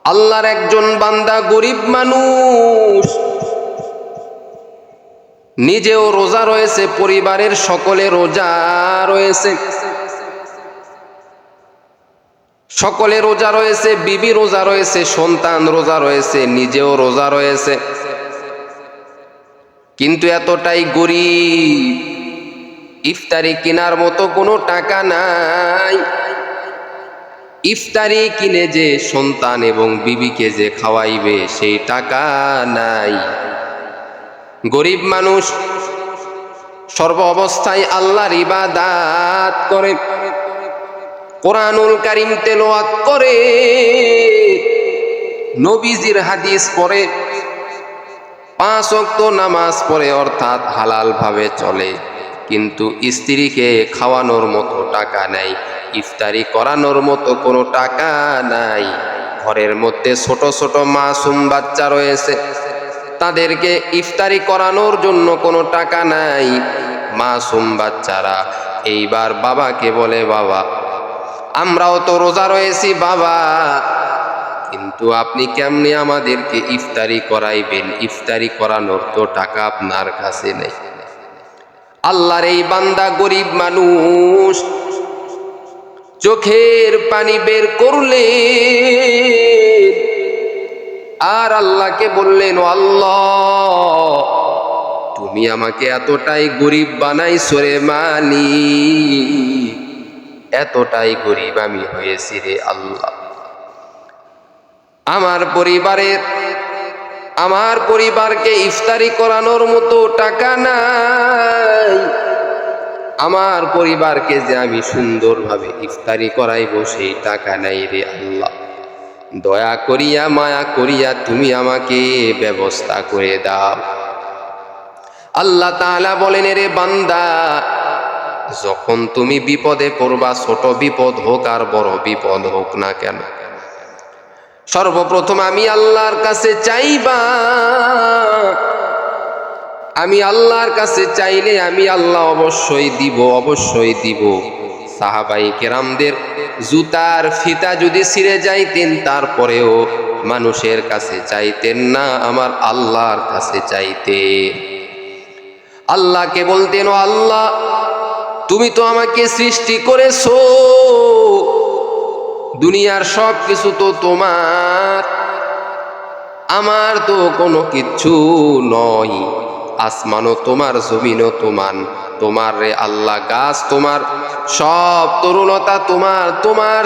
আল্লাহর একজন বান্দা গরিব মানুষ, নিজেও রোজা রয়েছে, পরিবারের সকলে রোজা রয়েছে, সকলে রোজা রয়েছে, বিবি রোজা রয়েছে, সন্তান রোজা রয়েছে, নিজেও রোজা রয়েছে, কিন্তু এতটাই গরিব, ইফতারি কেনার মতো কোনো টাকা নাই। ইফতারি কিনে যে সন্তান এবং বিবিকে যে খাওয়াইবে সেই টাকা নাই। গরিব মানুষ সর্ব অবস্থায় আল্লাহর ইবাদত করে, কোরআনুল কারীম তেলাওয়াত করে, নবীজির হাদিস পড়ে, 5 ওয়াক্ত নামাজ পড়ে, অর্থাৎ হালাল ভাবে চলে, কিন্তু স্ত্রীকে খাওয়ানোর মতো টাকা নাই, ইফতারি করানোর মতো কোনো টাকা নাই। ঘরের মধ্যে ছোট ছোট মাসুম বাচ্চা রয়েছে, তাদেরকে ইফতারি করানোর জন্য কোনো টাকা নাই। মাসুম বাচ্চারা এইবার বাবাকে বলে, বাবা আমরাও তো রোজা রয়েছি বাবা, কিন্তু আপনি কেমনে আমাদেরকে ইফতারি করাইবেন? ইফতারি করানোর তো টাকা আপনার কাছে নেই। আল্লাহর এই বান্দা গরিব মানুষ চোখের পানি বের করলে আর আল্লাহকে বললেন, ও আল্লাহ, তুমি আমাকে এতটাই গরিব বানাইছো রে মালিক, এতটাই গরিব আমি হয়েছি রে আল্লাহ। আমার পরিবারকে ইফতারি করানোর মতো টাকা নাই, আমার পরিবারকে যে আমি সুন্দরভাবে ইফতারি করাইব সেই টাকা নাই রে আল্লাহ। দয়া করিয়া মায়া করিয়া তুমি আমাকে ব্যবস্থা করে দাও। আল্লাহ তাআলা বলেন, রে বান্দা, যখন তুমি বিপদে পড়বা, ছোট বিপদ হোক আর বড় বিপদ হোক না কেন, সর্বপ্রথম আমি আল্লাহর কাছে চাইবা। আমি আল্লাহর কাছে চাইলে আমি আল্লাহ অবশ্যই দিব, অবশ্যই দিব। সাহাবাই কেরামদের জুতার ফিতা যদি ছিঁড়ে যাইতেন, তারপরেও মানুষের কাছে চাইতেন না, আমার আল্লাহর কাছে চাইতেন। আল্লাহকে বলতেন, ও আল্লাহ, তুমি তো আমাকে সৃষ্টি করেছো, দুনিয়ার সব কিছু তো তোমার, আমার তো কোনো কিচ্ছু নয়। আসমানও তোমার, জমিনও তোমার রে আল্লাহ, গাছ তোমার, সব তরুণতা তোমার, তোমার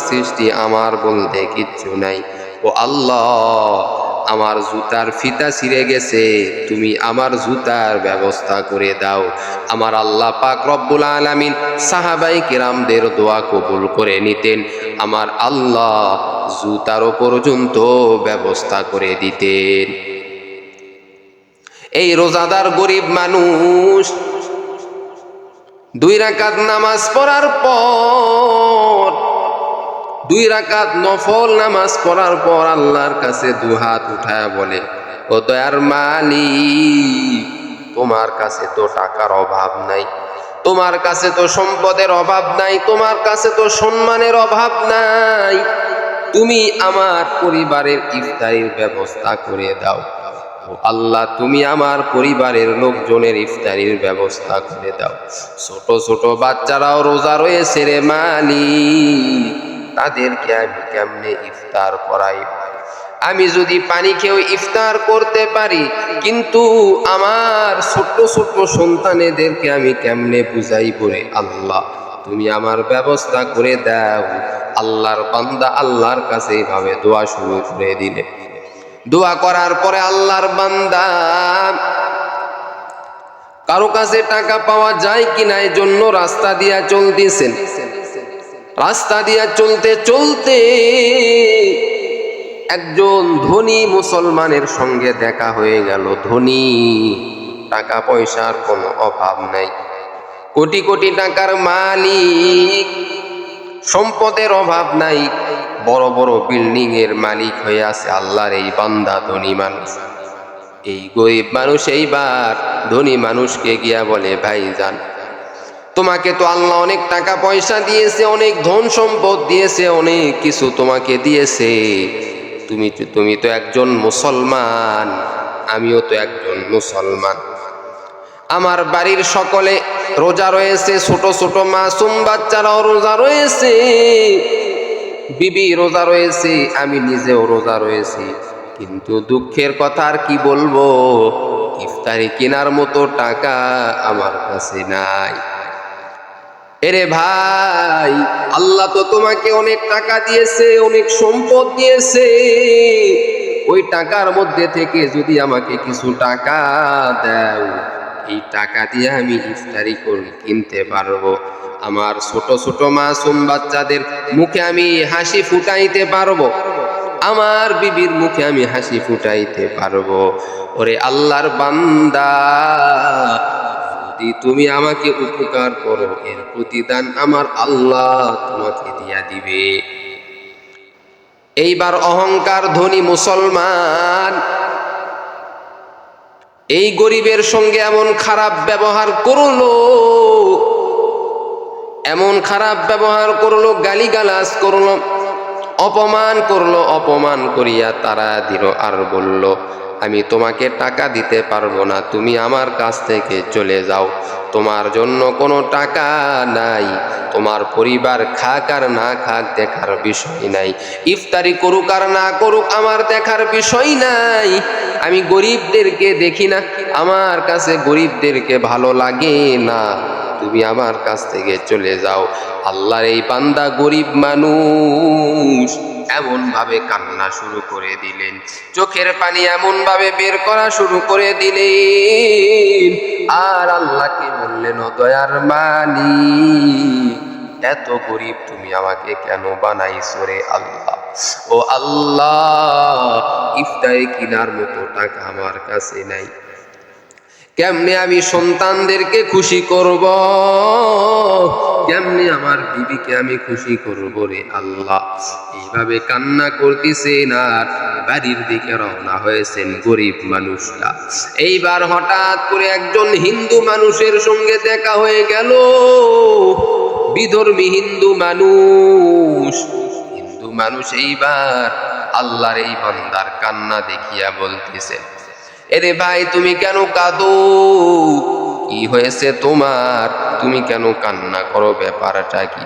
সৃষ্টি, আমার বলতে কিচ্ছু নাই। ও আল্লাহ, আমার জুতার ফিতা ছিঁড়ে গেছে, তুমি আমার জুতার ব্যবস্থা করে দাও। আমার আল্লাহ পাক রব্বুল আলামিন সাহাবাই কেরামদের দোয়া কবুল করে নিতেন, আমার আল্লাহ জুতারও পর্যন্ত ব্যবস্থা করে দিতেন। এই রোজাদার গরিব মানুষ 2 রাকাত নামাজ পড়ার পর, 2 রাকাত নফল নামাজ পড়ার পর আল্লাহর কাছে 2 হাত উঠায়া বলে, ও দয়ার মালিক, তোমার কাছে তো টাকার অভাব নাই, তোমার কাছে তো সম্পদের অভাব নাই, তোমার কাছে তো সম্মানের অভাব নাই, তুমি আমার পরিবারের ইফতারির ব্যবস্থা করে দাও। ও আল্লাহ, তুমি আমার পরিবারের লোকজনের ইফতারির ব্যবস্থা করে দাও। ছোট ছোট বাচ্চারাও রোজা রয়েছে রে মালিক, তাদেরকে আমি কেমনে ইফতার করাই? আমি যদি পানি খেয়েও ইফতার করতে পারি, কিন্তু আমার ছোট্ট ছোট্ট সন্তানেদেরকে আমি কেমনে বুঝাইব রে আল্লাহ? তুমি আমার ব্যবস্থা করে দাও। আল্লাহর বান্দা আল্লাহর কাছে এইভাবে দোয়া শুরু করে দিলে, দোয়া করার পরে আল্লাহর বান্দা, কারো কাছে টাকা পাওয়া যায় কিনা এই জন্য রাস্তা দিয়া চলতেছেন, রাস্তা দিয়া চলতে চলতে একজন ধনী মুসলমানের সঙ্গে দেখা হয়ে গেল। ধনী, টাকা পয়সার কোনো অভাব নাই, কোটি কোটি টাকার মালিক, সম্পদের অভাব নাই, বড় বড় বিল্ডিং এর মালিক হয়ে আছে আল্লাহর এই বান্দা ধনী মানুষ। এই গরিব মানুষ এইবার ধনী মানুষকে গিয়া বলে, ভাইজান, তোমাকে তো আল্লাহ অনেক টাকা পয়সা দিয়েছে, অনেক ধন সম্পদ দিয়েছে, অনেক কিছু তোমাকে দিয়েছে। তুমি তো একজন মুসলমান, আমিও তো একজন মুসলমান। আমার বাড়ির সকলে রোজা রয়েছে, ছোট ছোট মাসুম বাচ্চারাও রোজা রয়েছে, বিবি রোজা রয়েছে, আমি নিজেও রোজা রয়েছি। কিন্তু দুঃখের কথা আর কি বলবো, ইফতারি কেনার মতো টাকা আমার কাছে নাই। এরে ভাই, আল্লাহ তো তোমাকে অনেক টাকা দিয়েছে, অনেক সম্পদ দিয়েছে। ওই টাকার মধ্যে থেকে যদি আমাকে কিছু টাকা দাও, এই টাকা দিয়ে আমি ইফতারি কিনতে পারবো। আমার ছোট ছোট মাসুম বাচ্চাদের মুখে আমি হাসি ফুটাইতে পারবো, আমার বিবির মুখে আমি হাসি ফুটাইতে পারবো। ওরে আল্লাহর বান্দা, যদি তুমি আমাকে উপকার করো, এর প্রতিদান আমার আল্লাহ তোমাকে দিয়া দিবে। এইবার অহংকার ধনী মুসলমান এই গরিবের সঙ্গে এমন খারাপ ব্যবহার করলো, এমন খারাপ ব্যবহার করলো, গালিগালাজ করলো, অপমান করলো। অপমান করিয়া তারা দিল আর বলল, আমি তোমাকে টাকা দিতে পারবো না, তুমি আমার কাছ থেকে চলে যাও। তোমার জন্য কোনো টাকা নাই, তোমার পরিবার খাক আর না খাক দেখার বিষয় নাই, ইফতারি করুক আর না করুক আমার দেখার বিষয় নাই। আমি গরিবদেরকে দেখি না, আমার কাছে গরিবদেরকে ভালো লাগে না, তুমি আমার কাছ থেকে চলে যাও। আল্লাহর এই বান্দা গরিব মানুষ এমন ভাবে কান্না শুরু করে দিলেন, চোখের পানি এমন ভাবে বের করা শুরু করে দিলেন, আর আল্লাহকে বললেন, ও দয়ার মালিক, এত গরিব তুমি আমাকে কেন বানাইছো রে আল্লাহ? ও আল্লাহ, ইফতারি কেনার মতো টাকা আমার কাছে নাই, কেমনে আমি সন্তানদেরকে খুশি করব, কেমনে আমার বিবিকে আমি খুশি করব রে আল্লাহ? এইভাবে কান্না করতেছেন আর বাড়ির দিকে রওনা হয়েছেন গরিব মানুষটা। এইবার হঠাৎ করে একজন হিন্দু মানুষের সঙ্গে দেখা হয়ে গেল, বিধর্মী হিন্দু মানুষ। হিন্দু মানুষ এইবার আল্লাহর এই বান্দার কান্না দেখিয়া বলতেছে, এরে ভাই তুমি কেন কাঁদো, কি হয়েছে তোমার, তুমি কেন কান্না করো, ব্যাপারটা কি?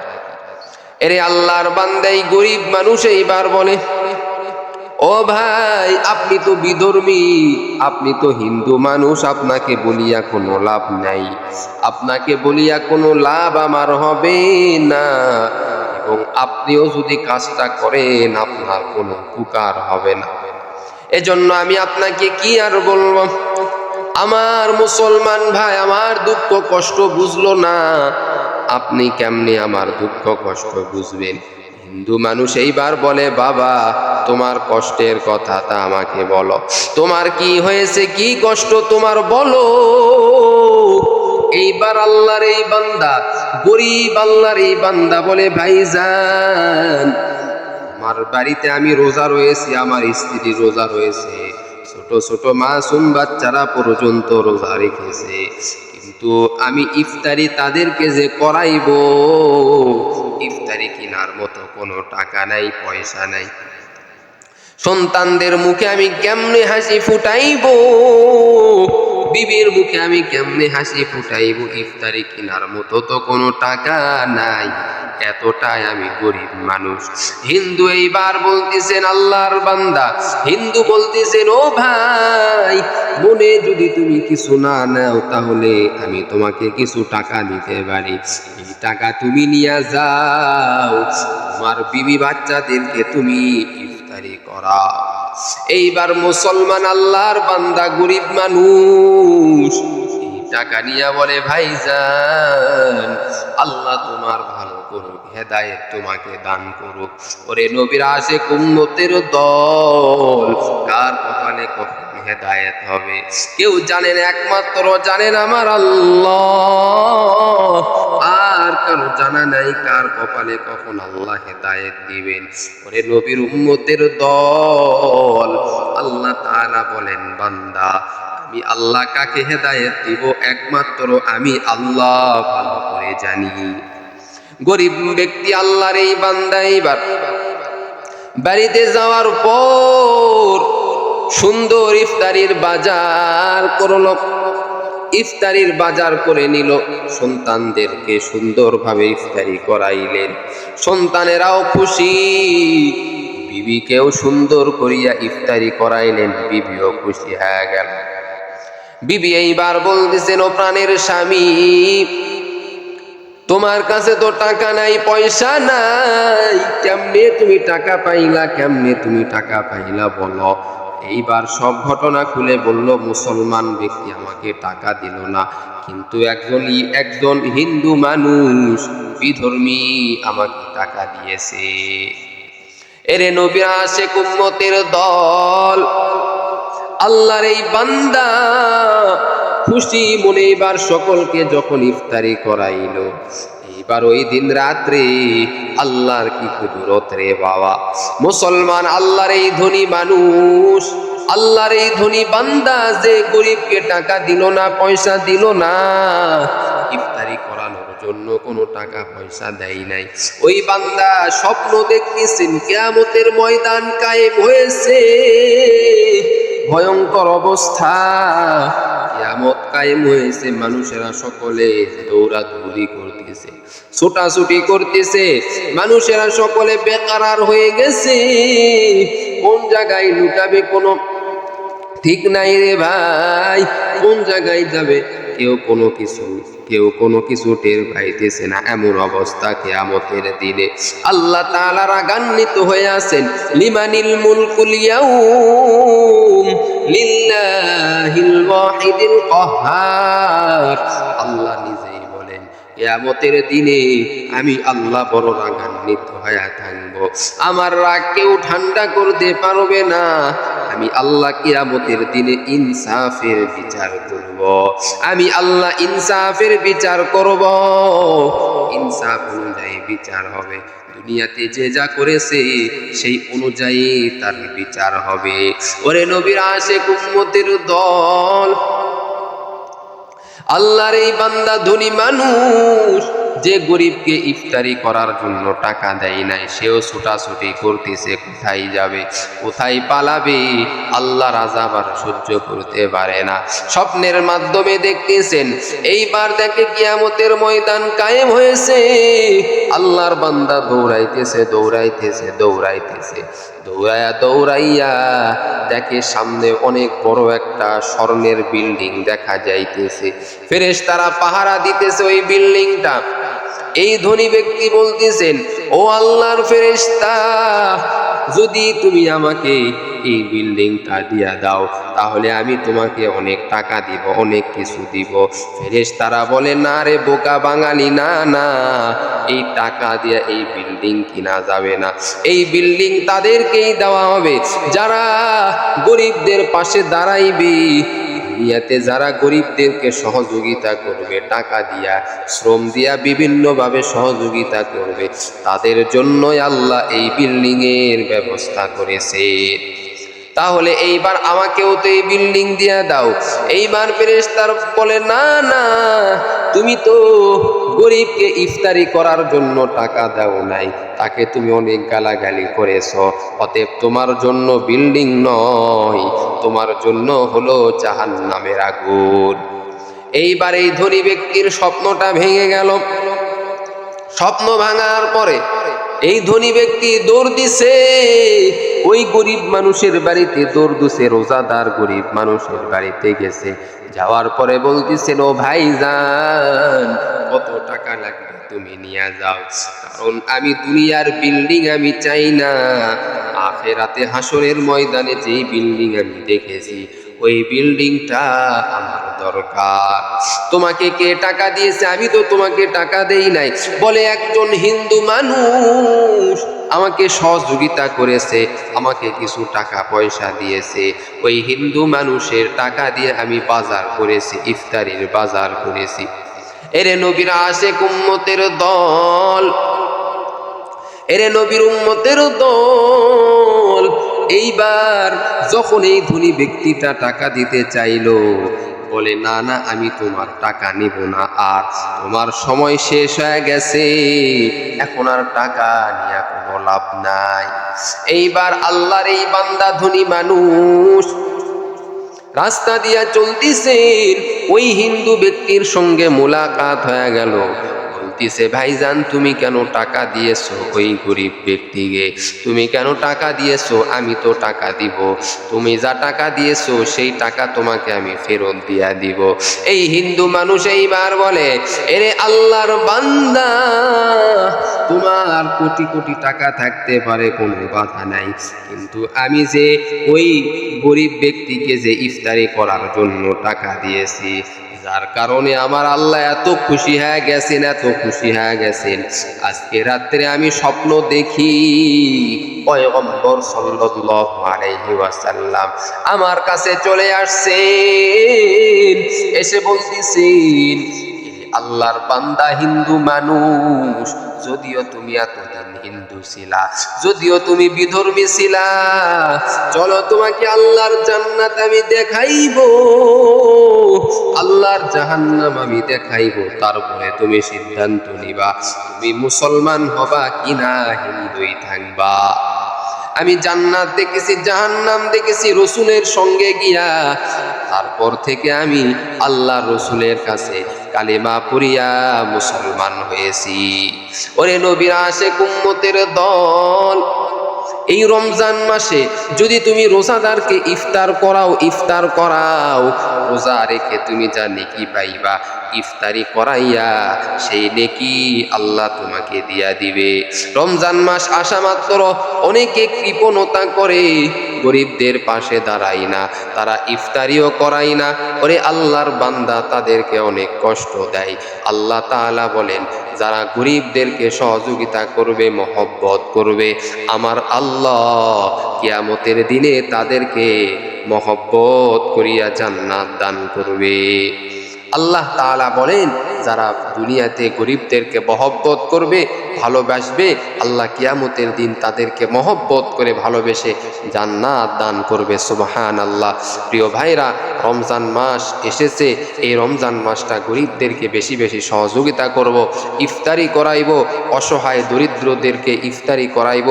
এরে আল্লাহর বান্দা এই গরিব মানুষ এইবার বলে, ও ভাই আপনি তো বিধর্মী, আপনি তো হিন্দু মানুষ, আপনাকে বলিয়া কোনো লাভ নাই, আপনাকে বলিয়া কোনো লাভ আমার হবে না, এবং আপনিও যদি কাজটা করেন আপনার কোনো উপকার হবে না। এজন্য আমি আপনাকে কি আর বলবো। আমার মুসলমান ভাই আমার দুঃখ কষ্ট বুঝলো না, আপনি কেমনে আমার দুঃখ কষ্ট বুঝবেন? হিন্দু মানুষ এইবার বলে, বাবা তোমার কষ্টের কথাটা আমাকে বলো, তোমার কি হয়েছে, কি কষ্ট তোমার বলো। এইবার আল্লাহর এই বান্দা, গরিব আল্লাহর এই বান্দা বলে, ভাইজান আমার বাড়িতে আমি রোজা রয়েছি, আমার স্ত্রী রোজা রয়েছে, ছোট ছোট মাসুম বাচ্চারা পর্যন্ত রোজা রেখেছে, কিন্তু আমি ইফতারি তাদেরকে যে করাইব, ইফতারি কেনার মতো কোনো টাকা নাই, পয়সা নাই। সন্তানদের মুখে আমি কেমনে হাসি ফুটাইব, বিবির মুখে আমি কেমনে হাসি ফুটাইব, ইফতারি কেনার মতো তো কোনো টাকা নাই, এতটাই আমি গরিব মানুষ। হিন্দু এইবার বলতেছেন, আল্লাহর বান্দা হিন্দু বলতেছেন, ও ভাই মনে যদি তুমি কিছু না নাও তাহলে আমি তোমাকে কিছু টাকা দিতে পারি, এই টাকা তুমি নিয়ে যাও, তোমার বিবি বাচ্চাদেরকে তুমি ইফতারি করা। এইবার মুসলমান আল্লাহর বান্দা গরিব মানুষ এই টাকা নিয়ে বলে, ভাইজান আল্লাহ তোমার ভালো করুক, হেদায়েত তোমাকে দান করুক। ওরে নবীর আশিক উম্মতের দল, কার কপালে কখন হেদায়েত হবে কেউ জানেন, একমাত্র জানেন আমার আল্লাহ, আর কারো জানা নাই কার কপালে কখন আল্লাহ হেদায়েত দিবেন। ওরে নবীর উম্মতের দল, আল্লাহ তাআলা বলেন, বান্দা আমি আল্লাহ কাকে হেদায়েত দিব একমাত্র আমি আল্লাহ ভালো করে জানি। গরিব ব্যক্তি আল্লাহর এই বান্দা এইবার বাড়িতে যাওয়ার পর সুন্দর ইফতারির বাজার করলো, ইফতারির বাজার করে নিল, সন্তানদেরকে সুন্দরভাবে ইফতারি করাইলেন, সন্তানেরাও খুশি, বিবিকেও সুন্দর করিয়া ইফতারি করাইলেন, বিবিও খুশি হয়ে গেল। বিবি এইবার বলতেছেন, ও প্রাণের স্বামী, তোমার কাছে তো টাকা নাই, পয়সা নাই, কেমনে তুমি টাকা পাইলা, কেমনে তুমি টাকা পাইলা বলো। এইবার সব ঘটনা খুলে বলল, মুসলমান ব্যক্তি আমাকে টাকা দিল না, কিন্তু একজন হিন্দু মানুষ বিধর্মী আমাকে টাকা দিয়েছে। এরে নবীর আশিক উম্মতের দল, আল্লাহর এই বান্দা খুশি মনে এবার সকলকে যখন ইফতারি করাইল, এইবার ওই দিন রাত্রে আল্লাহর কি কুদরত রে বাবা, মুসলমান আল্লাহর এই ধনী মানুষ, আল্লাহর এই ধনী বান্দা যে গরিবকে টাকা দিল না, পয়সা দিল না, ইফতারি করানোর জন্য কোনো টাকা পয়সা দেয় নাই, ওই বান্দা স্বপ্ন দেখতেছেন কিয়ামতের ময়দান কায়েম হয়েছে, ভয়ঙ্কর অবস্থা, কিয়ামত কায়েম হয়েছে, মানুষেরা সকলে দৌড়াদৌড়ি করতেছে, ছোটাছুটি করতেছে, মানুষেরা সকলে বেকারার হয়ে গেছে, কোন জায়গায় লুকাবে কোনো ঠিক নাই রে ভাই, কোন জায়গায় যাবে কেউ কোনো কিছু টের পাইতেছে না, এমন অবস্থা কিয়ামতের দিনে। আল্লাহ তাআলা রাগান্বিত হয়ে আছেন, লিমানিল মুলকুল ইয়াউম লিল্লাহিল ওয়াহিদিল কাহ্হার। আল্লাহ নিজেই বলেন, কিয়ামতের দিনে আমি আল্লাহ বড় রাগান্বিত হয়ে থাকব, আমার রাগ কেউ ঠান্ডা করতে পারবে না, আমি আল্লাহ কিয়ামতের দিনে ইনসাফের বিচার করব, আমি আল্লাহ ইনসাফের বিচার করব, ইনসাফ অনুযায়ী বিচার হবে, দুনিয়াতে যে যা করেছে সেই অনুযায়ী তার বিচার হবে। ওরে নবীর আশিক উম্মতের দল, আল্লাহর এই বান্দা ধনী মানুষ যে গরিবকে ইফতারি করার জন্য টাকা দেয় নাই, সেও ছুটাছুটি করতেছে, কোথায় যাবে, কোথায় পালাবে, আল্লাহর আযাব আর সহ্য করতে পারে না। স্বপ্নের মাধ্যমে দেখতেছেন, এইবার দেখে কিয়ামতের ময়দান কায়েম হয়েছে, আল্লাহর বান্দা দৌড়াইতেছে, দৌড়াইয়া দেখে সামনে অনেক বড় একটা স্বর্ণের বিল্ডিং দেখা যাইতেছে, ফেরেশতারা পাহারা দিতেছে ওই বিল্ডিংটা। এই ধনী ব্যক্তি বলতেছেন, ও আল্লাহর ফেরেশতা, যদি তুমি আমাকে এই বিল্ডিংটা দিয়া দাও, তাহলে আমি তোমাকে অনেক টাকা দিব, অনেক কিছু দিব। ফেরেশতারা বলে, না রে বোকা বাঙালি, না, এই টাকা দিয়ে এই বিল্ডিং কিনা যাবে না, এই বিল্ডিং তাদেরকেই দেওয়া হবে যারা গরিবদের পাশে দাঁড়াইবে, দুনিয়াতে যারা গরিবদেরকে সহযোগিতা করবে, টাকা দিয়া, শ্রম দিয়া, বিভিন্নভাবে সহযোগিতা করবে, তাদের জন্যই আল্লাহ এই বিল্ডিং এর ব্যবস্থা করেছে। তাহলে এইবার আমাকেও তো এই বিল্ডিং দিয়া দাও। এইবার ফেরেশতারা বলে, না, তুমি তো গরিবকে ইফতারি করার জন্য টাকা দাও নাই, তাকে তুমি অনেক গালাগালি করেছ, অতএব তোমার জন্য বিল্ডিং নয়, তোমার জন্য হলো জাহান্নামের আগুন। এইবার এই ধনী ব্যক্তির স্বপ্নটা ভেঙে গেল। স্বপ্ন ভাঙার পরে এই ধনী ব্যক্তি দৌড় দিছে ওই গরিব মানুষের বাড়িতে, দৌড় দিছে রোজাদার গরিব মানুষের বাড়িতে গেছে, যাওয়ার পরে বলতেছেন, ও ভাইজান, কত টাকা লাগবে তুমি নিয়ে যাও, কারণ আমি দুনিয়ার বিল্ডিং আমি চাই না, আখিরাতে হাসরের ময়দানে যেই বিল্ডিং আমি দেখেছি ওই বিল্ডিংটা আমার দরকার। তোমাকে কে টাকা দিয়েছে? আমি তো তোমাকে টাকা দেই নাই। বলে, একজন হিন্দু মানুষ আমাকে সহযোগিতা করেছে, আমাকে কিছু টাকা পয়সা দিয়েছে, ওই হিন্দু মানুষের টাকা দিয়ে আমি বাজার করেছি, ইফতারির বাজার করেছি। এরে নবীর আশিক উম্মতের দল, এরে নবীর উম্মতের দল, এইবার যখন এই ধনী ব্যক্তিটা টাকা দিতে চাইলো, বলে না না, আমি তোমার টাকা নিব না, আর তোমার সময় শেষ হয়ে গেছে, এখন আর টাকা নিয়ে কোনো লাভ নাই। এইবার আল্লাহর এই বান্দা ধনী মানুষ রাস্তা দিয়া চলতেছেন, ওই হিন্দু ব্যক্তির সঙ্গে মোলাকাত হয়ে গেল। বলতিছে, ভাইজান তুমি কেন টাকা দিয়েছো ওই গরিব ব্যক্তিকে? তুমি কেন টাকা দিয়েছো? আমি তো টাকা দিব, তুমি যা টাকা দিয়েছো সেই টাকা তোমাকে আমি ফেরত দিয়া দিব। এই হিন্দু মানুষ এইবার বলে, এরে আল্লাহর বান্দা, তোমার কোটি কোটি টাকা থাকতে পারে, কোনো বাধা নাই, কিন্তু আমি যে ওই গরিব ব্যক্তিকে যে ইফতারি করার জন্য টাকা দিয়েছি, যার কারণে আমার আল্লাহ এত খুশি হয়ে গেছেন, এত খুশি হয়ে গেছেন, আজকে রাত্রে আমি স্বপ্ন দেখি পয়গম্বর সাল্লাল্লাহু আলাইহি ওয়াসাল্লাম আমার কাছে চলে আসছেন, এসে বলতেছেন, আল্লাহর বান্দা হিন্দু মানুষ, যদিও তুমি এতদিন হিন্দু ছিলা, যদিও তুমি বিধর্মী ছিলা, চলো তোমাকে আল্লাহর জান্নাত আমি দেখাইবো, আল্লাহর জাহান্নাম আমি দেখাইবো, তারপরে তুমি সিদ্ধান্ত নিবা তুমি মুসলমান হবা কিনা হিন্দুই থাকবা। আমি জান্নাত দেখেছি, জাহান্নাম দেখেছি রসুলের সঙ্গে গিয়া, তারপর থেকে আমি আল্লাহ রসুলের কাছে কালেমা পড়িয়া মুসলমান হয়েছি। ওরে নবীর আশিক উম্মতের দল, এই রমজান মাসে যদি তুমি রোজাদারকে ইফতার করাও, রোজা রেখে তুমি যা নেকি পাইবা, ইফতারি করাইয়া সেই নেকি আল্লাহ তোমাকে দিয়া দিবে। রমজান মাস আসা মাত্র অনেকে কৃপণতা করে, গরিবদের পাশে দাঁড়াই না, তারা ইফতারিও করাই না। ওরে আল্লাহর বান্দা, তাদেরকে অনেক কষ্ট দেয়। আল্লাহ তাআলা বলেন, যারা গরিবদেরকে সহযোগিতা করবে, মহব্বত করবে, আমার আল্লাহ কিয়ামতের দিনে তাদেরকে মহব্বত করিয়া জান্নাত দান করবে। আল্লাহ তাআলা বলেন, যারা দুনিয়াতে গরিবদেরকে মহব্বত করবে, ভালোবাসবে, আল্লাহ কিয়ামতের দিন তাদেরকে মহব্বত করে ভালোবেসে জান্নাত দান করবে। সুবহানাল্লাহ। প্রিয় ভাইরা, রমজান মাস এসেছে, এই রমজান মাসটা গরিবদেরকে বেশি বেশি সহযোগিতা করব, ইফতারি করাইব, অসহায় দরিদ্রদেরকে ইফতারি করাইব,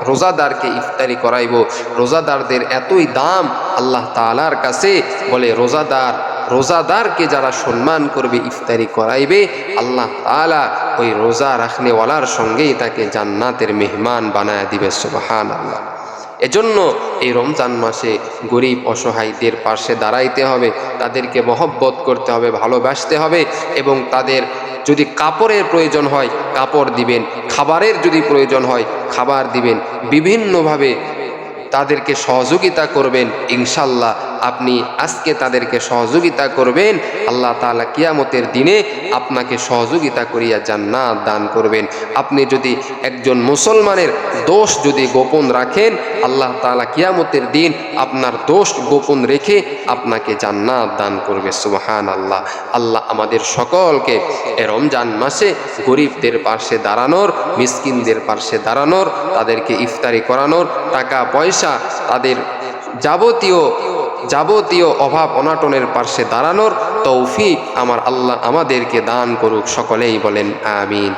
রোজাদারকে ইফতারি করাইব। রোজাদারদের এতই দাম আল্লাহ তাআলার কাছে, বলে রোজাদারকে যারা সম্মান করবে, ইফতারি করাইবে, আল্লাহ তাআলা ওই রোজা রাখনেওয়ালার সঙ্গেই তাকে জান্নাতের মেহমান বানায় দিবে। সুবহানাল্লাহ। এজন্য এই রমজান মাসে গরিব অসহায়দের পাশে দাঁড়াইতে হবে, তাদেরকে মহব্বত করতে হবে, ভালোবাসতে হবে, এবং তাদের যদি কাপড়ের প্রয়োজন হয় কাপড় দিবেন, খাবারের যদি প্রয়োজন হয় খাবার দিবেন, বিভিন্নভাবে তাদেরকে সহযোগিতা করবেন। ইনশাল্লাহ আপনি আজকে তাদেরকে সহযোগিতা করবেন, আল্লাহ তাআলা কিয়ামতের দিনে আপনাকে সহযোগিতা করিয়া জান্নাত দান করবেন। আপনি যদি একজন মুসলমানের দোষ যদি গোপন রাখেন, আল্লাহ তাআলা কিয়ামতের দিন আপনার দোষ গোপন রেখে আপনাকে জান্নাত দান করবে। সুবহানাল্লাহ। আল্লাহ আমাদের সকলকে এ রমজান মাসে গরিবদের পাশে দাঁড়ানোর, মিসকিনদের পাশে দাঁড়ানোর, তাদেরকে ইফতারি করানোর, টাকা পয়সা তাদের যাবতীয় অভাব অনাটনের পাশে দাঁড়ানোর তৌফিক আমার আল্লাহ আমাদেরকে দান করুক। সকলেই বলেন আমিন।